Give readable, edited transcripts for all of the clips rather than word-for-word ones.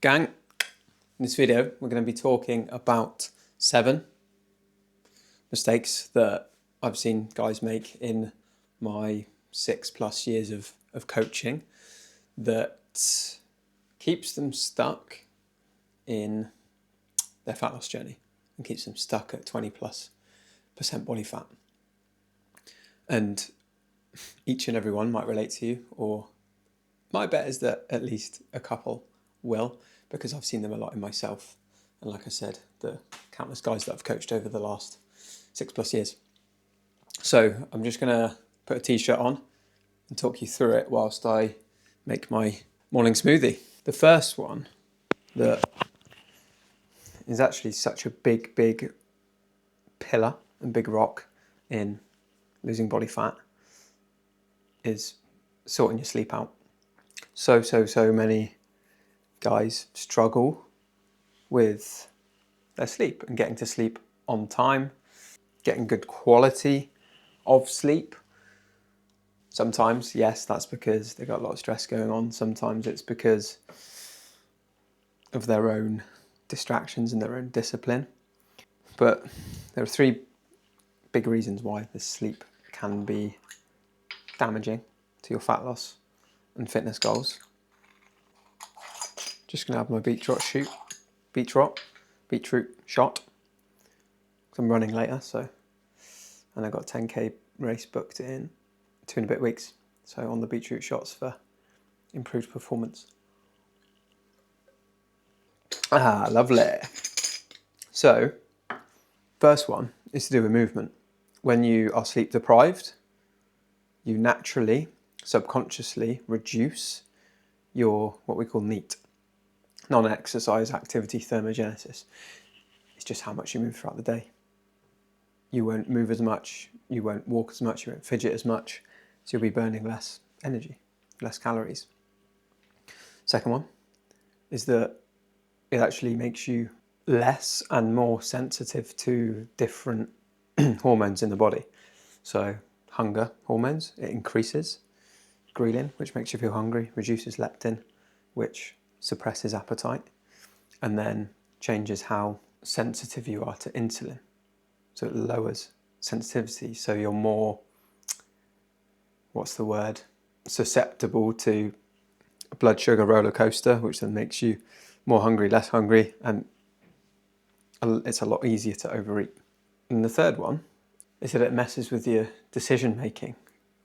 Gang, in this video we're going to be talking about 7 mistakes that I've seen guys make in my 6+ years of coaching that keeps them stuck in their fat loss journey and keeps them stuck at 20+% body fat. And each and every one might relate to you, or my bet is that at least a couple will, because I've seen them a lot in myself. And like I said, the countless guys that I've coached over the last 6+ years. So I'm just going to put a t-shirt on and talk you through it whilst I make my morning smoothie. The first one that is actually such a big pillar and big rock in losing body fat is sorting your sleep out. So many guys struggle with their sleep and getting to sleep on time, getting good quality of sleep. Sometimes, yes, that's because they've got a lot of stress going on. Sometimes it's because of their own distractions and their own discipline. But there are 3 big reasons why the sleep can be damaging to your fat loss and fitness goals. Just going to have my beetroot shot. I'm running later, and I've got a 10k race booked in 2 and a bit weeks. So on the beetroot shots for improved performance. Lovely. So, first one is to do with movement. When you are sleep deprived, you naturally, subconsciously reduce your, what we call NEAT, non-exercise activity thermogenesis. It's just how much you move throughout the day. You won't move as much, you won't walk as much, you won't fidget as much, so you'll be burning less energy, less calories. Second one is that it actually makes you less and more sensitive to different hormones in the body. So hunger hormones, it increases ghrelin, which makes you feel hungry, reduces leptin, which suppresses appetite, and then changes how sensitive you are to insulin. So it lowers sensitivity, so you're more, susceptible to a blood sugar roller coaster, which then makes you more hungry, less hungry, and it's a lot easier to overeat. And the third one is that it messes with your decision making.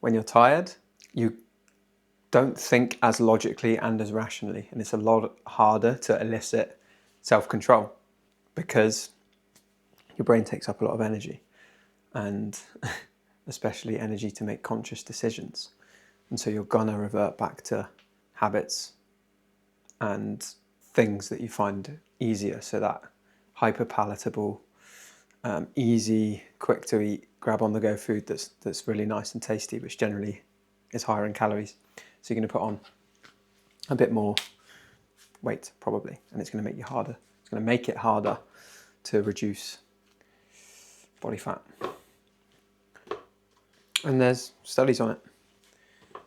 When you're tired, you don't think as logically and as rationally, and it's a lot harder to elicit self-control because your brain takes up a lot of energy, and especially energy to make conscious decisions. And so you're gonna revert back to habits and things that you find easier. So that hyper palatable, easy, quick to eat, grab on the go food that's really nice and tasty, which generally is higher in calories. So you're going to put on a bit more weight probably, and it's going to make you harder. It's going to make it harder to reduce body fat. And there's studies on it.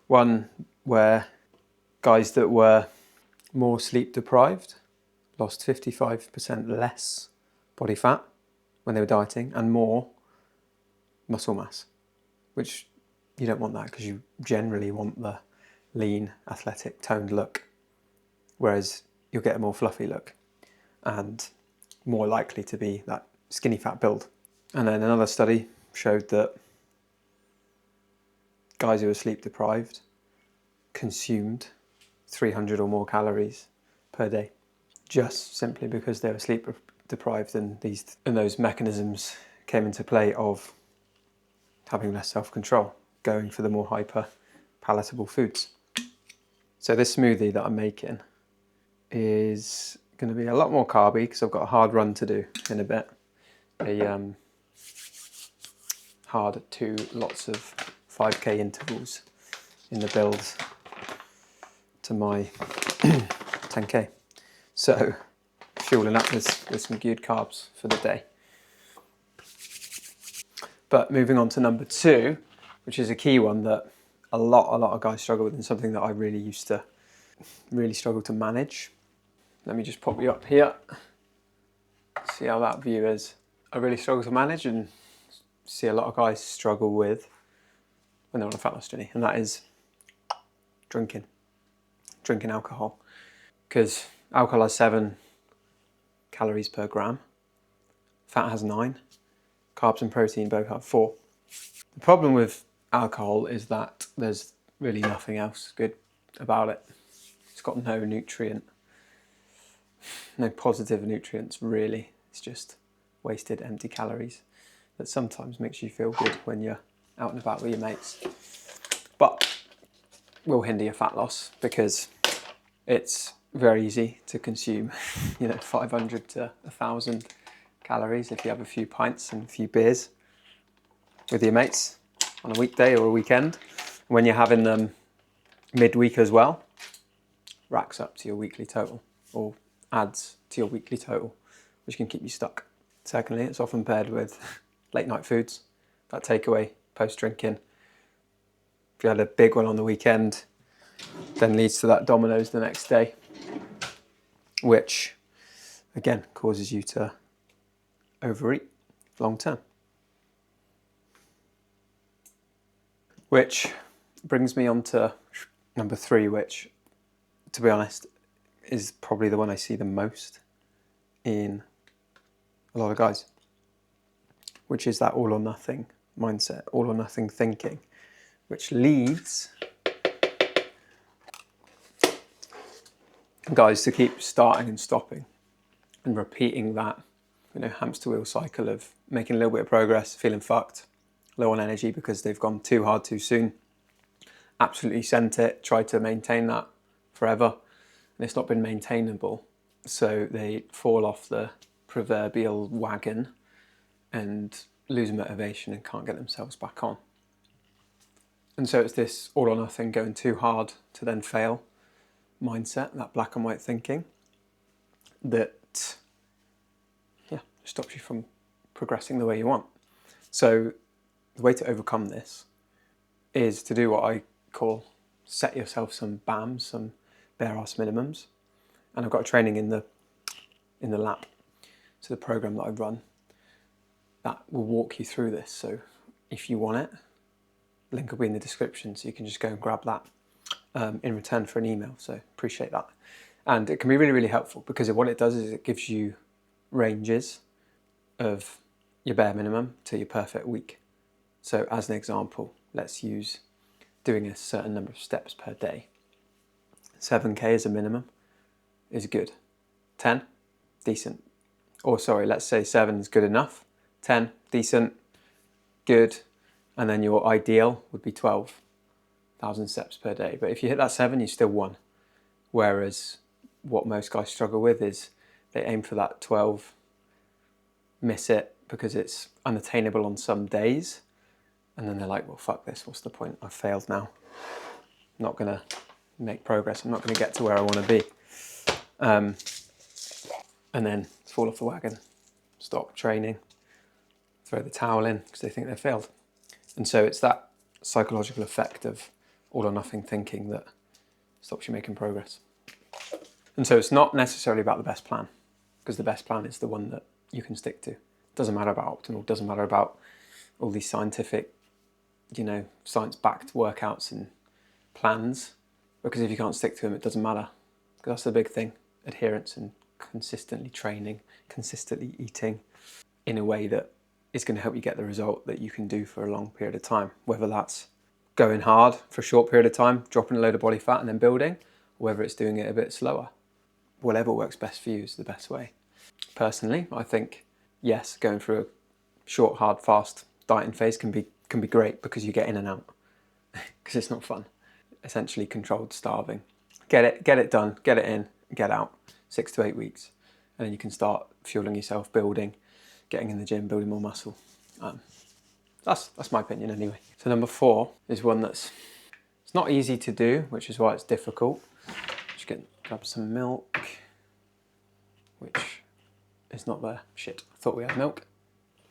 One where guys that were more sleep deprived lost 55% less body fat when they were dieting and more muscle mass, which you don't want that, because you generally want the lean, athletic, toned look, whereas you'll get a more fluffy look and more likely to be that skinny fat build. And then another study showed that guys who were sleep deprived consumed 300 or more calories per day, just simply because they were sleep deprived, and those mechanisms came into play of having less self-control, going for the more hyper palatable foods. So this smoothie that I'm making is going to be a lot more carby because I've got a hard run to do in a bit. Hard 2 lots of 5k intervals in the build to my 10k. So fueling up with some good carbs for the day. But moving on to number 2, which is a key one that a lot of guys struggle with, and something that I really used to struggle to manage, let me just pop you up here. See how that view is. I really struggle to manage and see a lot of guys struggle with when they're on a fat loss journey, and that is drinking alcohol. Because alcohol has 7 calories per gram, fat has 9, carbs and protein both have 4. The problem with alcohol is that there's really nothing else good about it. It's got no positive nutrients really. It's just wasted empty calories that sometimes makes you feel good when you're out and about with your mates, but will hinder your fat loss because it's very easy to consume 500 to 1,000 calories if you have a few pints and a few beers with your mates on a weekday or a weekend. When you're having them midweek as well, racks up to your weekly total or adds to your weekly total, which can keep you stuck. Secondly, it's often paired with late night foods, that takeaway post-drinking. If you had a big one on the weekend, then leads to that Domino's the next day, which again causes you to overeat long term. Which brings me on to number 3, which, to be honest, is probably the one I see the most in a lot of guys, which is that all or nothing mindset, all or nothing thinking, which leads guys to keep starting and stopping and repeating that hamster wheel cycle of making a little bit of progress, feeling fucked, low on energy because they've gone too hard too soon, absolutely sent it, tried to maintain that forever, and it's not been maintainable, so they fall off the proverbial wagon and lose motivation and can't get themselves back on. And so it's this all or nothing, going too hard to then fail mindset, that black and white thinking that stops you from progressing the way you want. So the way to overcome this is to do what I call set yourself some BAMs, some bare ass minimums. And I've got a training in the lab, so the program that I run, that will walk you through this. So if you want it, link will be in the description, so you can just go and grab that in return for an email. So appreciate that. And it can be really, really helpful because what it does is it gives you ranges of your bare minimum to your perfect week. So as an example, let's use doing a certain number of steps per day. 7k as a minimum is good. 10, decent. Or sorry, let's say 7 is good enough. 10, decent, good. And then your ideal would be 12,000 steps per day. But if you hit that 7, you still won. Whereas what most guys struggle with is they aim for that 12, miss it because it's unattainable on some days, and then they're like, well, fuck this, what's the point? I've failed now. I'm not going to make progress. I'm not going to get to where I want to be. And then fall off the wagon, stop training, throw the towel in because they think they've failed. And so it's that psychological effect of all or nothing thinking that stops you making progress. And so it's not necessarily about the best plan, because the best plan is the one that you can stick to. It doesn't matter about optimal, doesn't matter about all these scientific, science-backed workouts and plans, because if you can't stick to them, it doesn't matter. Because that's the big thing, adherence and consistently training, consistently eating in a way that is going to help you get the result that you can do for a long period of time, whether that's going hard for a short period of time, dropping a load of body fat and then building, or whether it's doing it a bit slower. Whatever works best for you is the best way. Personally, I think, yes, going through a short, hard, fast dieting phase can be great because you get in and out, because it's not fun. Essentially controlled starving. Get it done, get it in, get out, 6 to 8 weeks. And then you can start fueling yourself, building, getting in the gym, building more muscle. That's my opinion anyway. So number 4 is one it's not easy to do, which is why it's difficult. Just grab some milk, which is not there. Shit, I thought we had milk.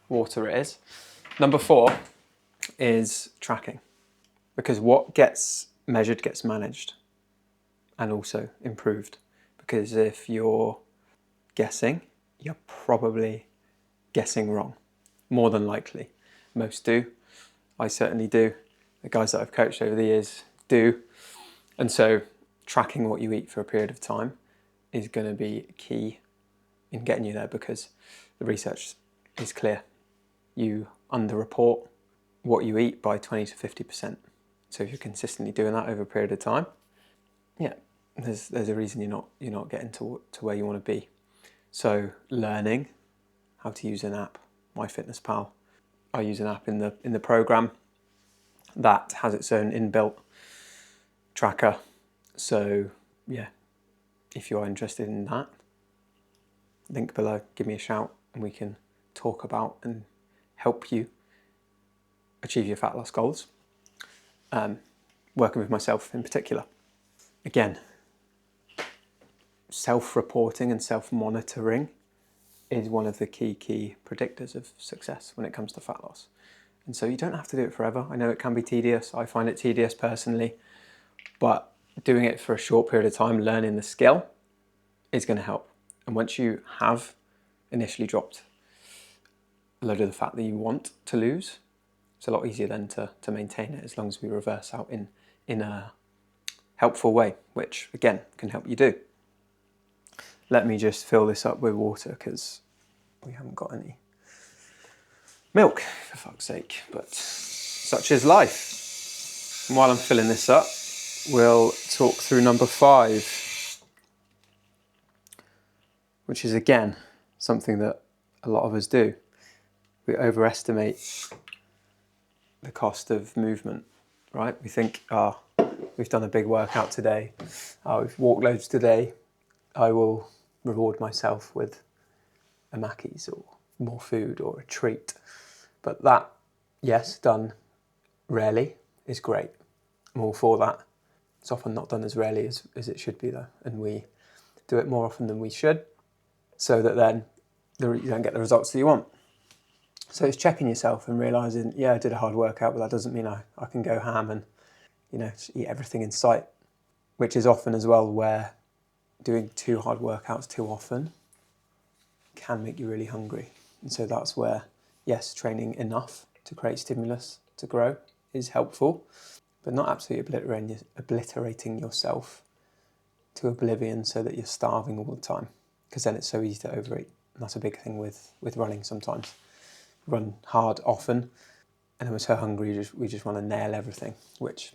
Water it is. Number 4 is tracking, because what gets measured gets managed and also improved, because if you're guessing, you're probably guessing wrong, more than likely. Most do. I certainly do. The guys that I've coached over the years do. And so tracking what you eat for a period of time is going to be key in getting you there, because the research is clear. You underreport what you eat by 20 to 50%. So if you're consistently doing that over a period of time, yeah, there's a reason you're not getting to where you want to be. So learning how to use an app, MyFitnessPal. I use an app in the program that has its own inbuilt tracker. So yeah, if you are interested in that, link below, give me a shout and we can talk about and help you achieve your fat loss goals. Working with myself in particular. Again, self-reporting and self-monitoring is one of the key predictors of success when it comes to fat loss. And so you don't have to do it forever. I know it can be tedious. I find it tedious personally, but doing it for a short period of time, learning the skill, is going to help. And once you have initially dropped a load of the fat that you want to lose, it's a lot easier then to maintain it, as long as we reverse out in a helpful way, which again can help you do. Let me just fill this up with water because we haven't got any milk, for fuck's sake, but such is life. And while I'm filling this up, we'll talk through number 5, which is again something that a lot of us do. We overestimate the cost of movement, right? We think, we've done a big workout today, we've walked loads today, I will reward myself with a Mackey's or more food or a treat. But that, yes, done rarely is great. I'm all for that. It's often not done as rarely as it should be though, and we do it more often than we should, so that then you don't get the results that you want. So it's checking yourself and realising, yeah, I did a hard workout, but that doesn't mean I can go ham and, just eat everything in sight, which is often as well where doing too hard workouts too often can make you really hungry. And so that's where, yes, training enough to create stimulus to grow is helpful, but not absolutely obliterating yourself to oblivion so that you're starving all the time, because then it's so easy to overeat. And that's a big thing with running sometimes. Run hard often, and then we're so hungry we just want to nail everything, which,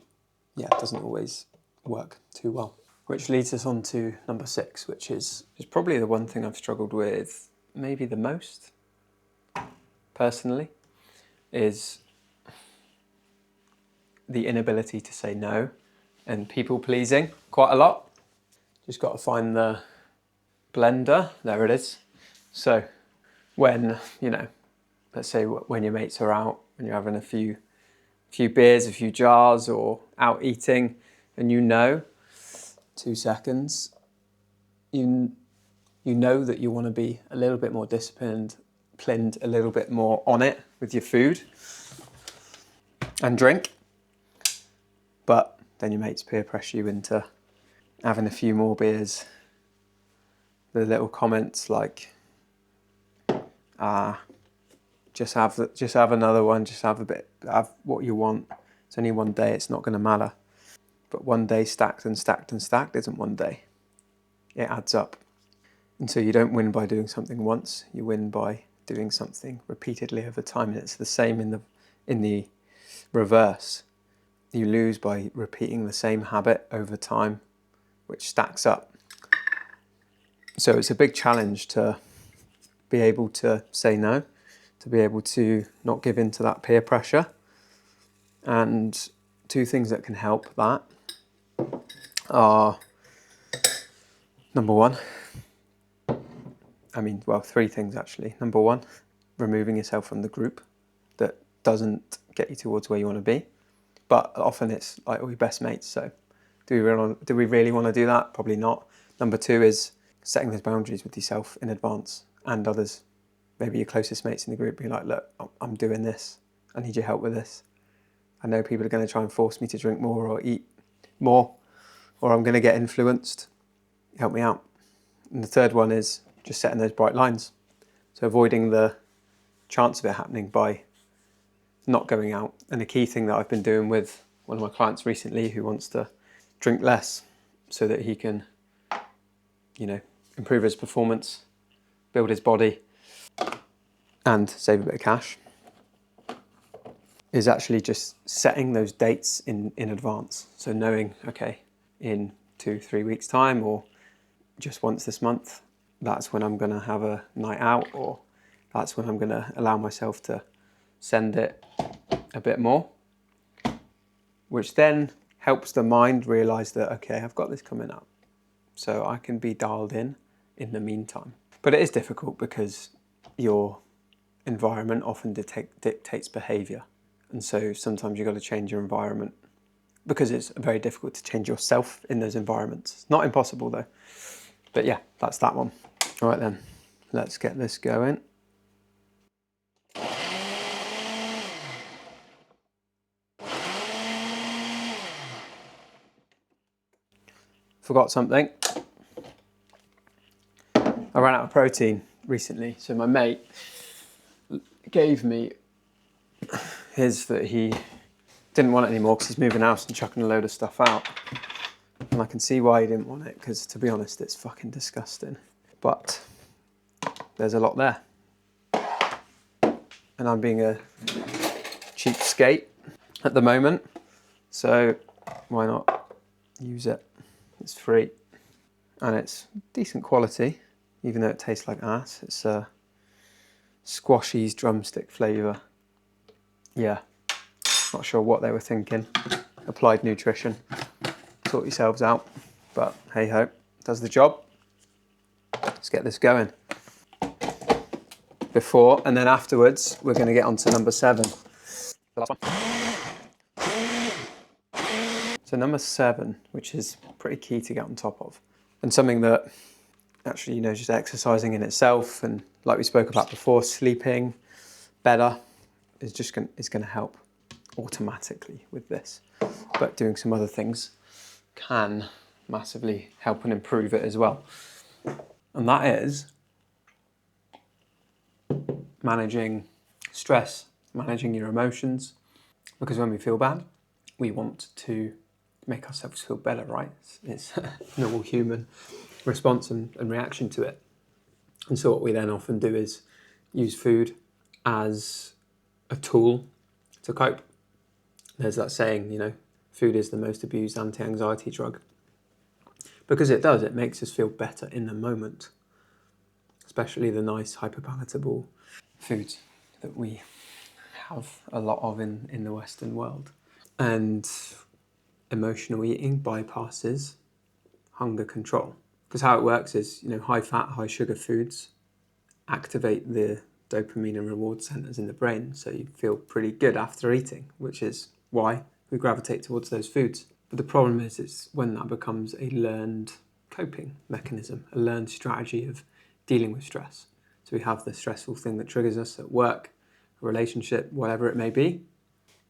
yeah, doesn't always work too well. Which leads us on to number 6, which is probably the one thing I've struggled with maybe the most, personally, is the inability to say no and people pleasing quite a lot. Just got to find the blender, there it is. So when, let's say when your mates are out, when you're having a few beers, a few jars, or out eating, and 2 seconds, you know that you want to be a little bit more disciplined, a little bit more on it with your food and drink, but then your mates peer pressure you into having a few more beers. The little comments like, just have another one, just have a bit, have what you want. It's only one day, it's not going to matter. But one day stacked and stacked and stacked isn't one day. It adds up. And so you don't win by doing something once, you win by doing something repeatedly over time. And it's the same in the reverse. You lose by repeating the same habit over time, which stacks up. So it's a big challenge to be able to say no, to be able to not give in to that peer pressure. And 2 things that can help that are, number 1, 3 things actually. Number 1, removing yourself from the group that doesn't get you towards where you want to be. But often it's like all your best mates, so do we really want to do that? Probably not. Number 2 is setting those boundaries with yourself in advance and others. Maybe your closest mates in the group, be like, look, I'm doing this. I need your help with this. I know people are going to try and force me to drink more or eat more, or I'm going to get influenced. Help me out. And the third one is just setting those bright lines. So avoiding the chance of it happening by not going out. And a key thing that I've been doing with one of my clients recently who wants to drink less so that he can, improve his performance, build his body, and save a bit of cash, is actually just setting those dates in advance. So knowing, okay, in 2-3 weeks time, or just once this month, that's when I'm going to have a night out, or that's when I'm going to allow myself to send it a bit more, which then helps the mind realize that, okay, I've got this coming up, so I can be dialed in the meantime. But it is difficult because your environment often dictates behavior. And so sometimes you've got to change your environment, because it's very difficult to change yourself in those environments. It's not impossible though. But yeah, that's that one. All right then, let's get this going. Forgot something. I ran out of protein recently, so my mate gave me his that he didn't want it anymore because he's moving house and chucking a load of stuff out. And I can see why he didn't want it, because to be honest, it's fucking disgusting. But there's a lot there. And I'm being a cheapskate at the moment, so why not use it? It's free and it's decent quality, even though it tastes like ass. It's a Squashies drumstick flavour. Yeah, not sure what they were thinking. Applied Nutrition. Sort yourselves out, but hey ho, does the job. Let's get this going. Before and then afterwards, we're going to get on to number 7. The last one. So number 7, which is pretty key to get on top of, and something that actually, just exercising in itself, and like we spoke about before, sleeping better is going to help automatically with this. But doing some other things can massively help and improve it as well. And that is managing stress, managing your emotions, because when we feel bad, we want to make ourselves feel better, right? It's a normal human response and reaction to it. And so what we then often do is use food as a tool to cope. There's that saying, food is the most abused anti-anxiety drug. Because it makes us feel better in the moment. Especially the nice, hyperpalatable foods that we have a lot of in the Western world. And emotional eating bypasses hunger control. Because how it works is, high fat, high sugar foods activate the dopamine and reward centers in the brain. So you feel pretty good after eating, which is why we gravitate towards those foods. But the problem is it's when that becomes a learned coping mechanism, a learned strategy of dealing with stress. So we have the stressful thing that triggers us at work, a relationship, whatever it may be.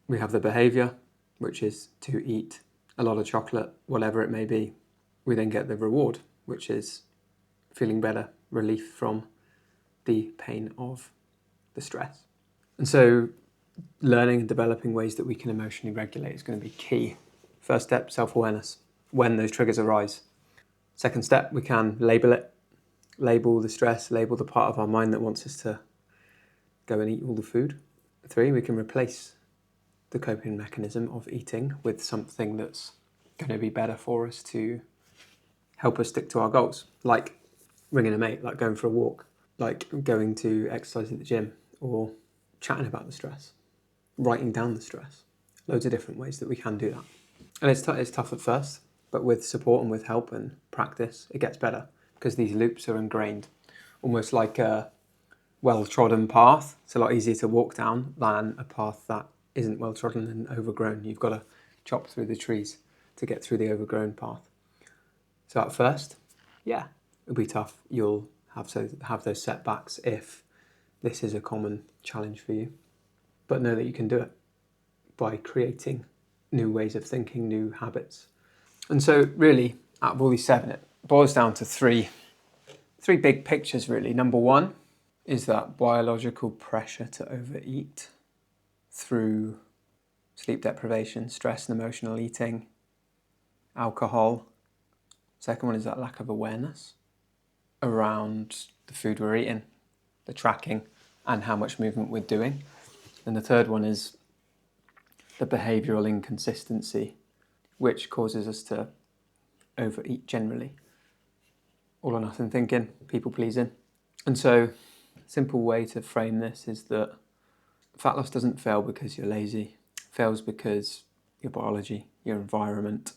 We have the behavior, which is to eat a lot of chocolate, whatever it may be. We then get the reward, which is feeling better, relief from the pain of the stress. And so learning and developing ways that we can emotionally regulate is going to be key. First step, self-awareness, when those triggers arise. Second step, we can label it. Label the stress, label the part of our mind that wants us to go and eat all the food. 3, we can replace the coping mechanism of eating with something that's going to be better for us to help us stick to our goals, like ringing a mate, like going for a walk, like going to exercise at the gym, or chatting about the stress, writing down the stress. Loads of different ways that we can do that. And it's tough at first, but with support and with help and practice, it gets better, because these loops are ingrained, almost like a well-trodden path. It's a lot easier to walk down than a path that isn't well-trodden and overgrown. You've got to chop through the trees to get through the overgrown path. So at first, yeah, it'll be tough. You'll have those setbacks if this is a common challenge for you. But know that you can do it by creating new ways of thinking, new habits. And so really, out of all these 7, it boils down to 3 Three big pictures really. Number one is that biological pressure to overeat through sleep deprivation, stress and emotional eating, alcohol. Second one is that lack of awareness around the food we're eating, the tracking, and how much movement we're doing. And the third one is the behavioural inconsistency, which causes us to overeat generally. All or nothing thinking, people pleasing. And so, a simple way to frame this is that fat loss doesn't fail because you're lazy. It fails because your biology, your environment,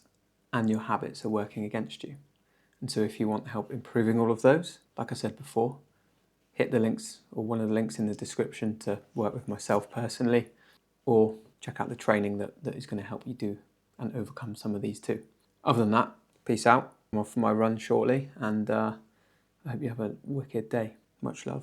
and your habits are working against you. And so if you want help improving all of those, like I said before, hit the links or one of the links in the description to work with myself personally, or check out the training that is going to help you do and overcome some of these too. Other than that, peace out. I'm off for my run shortly, and I hope you have a wicked day. Much love.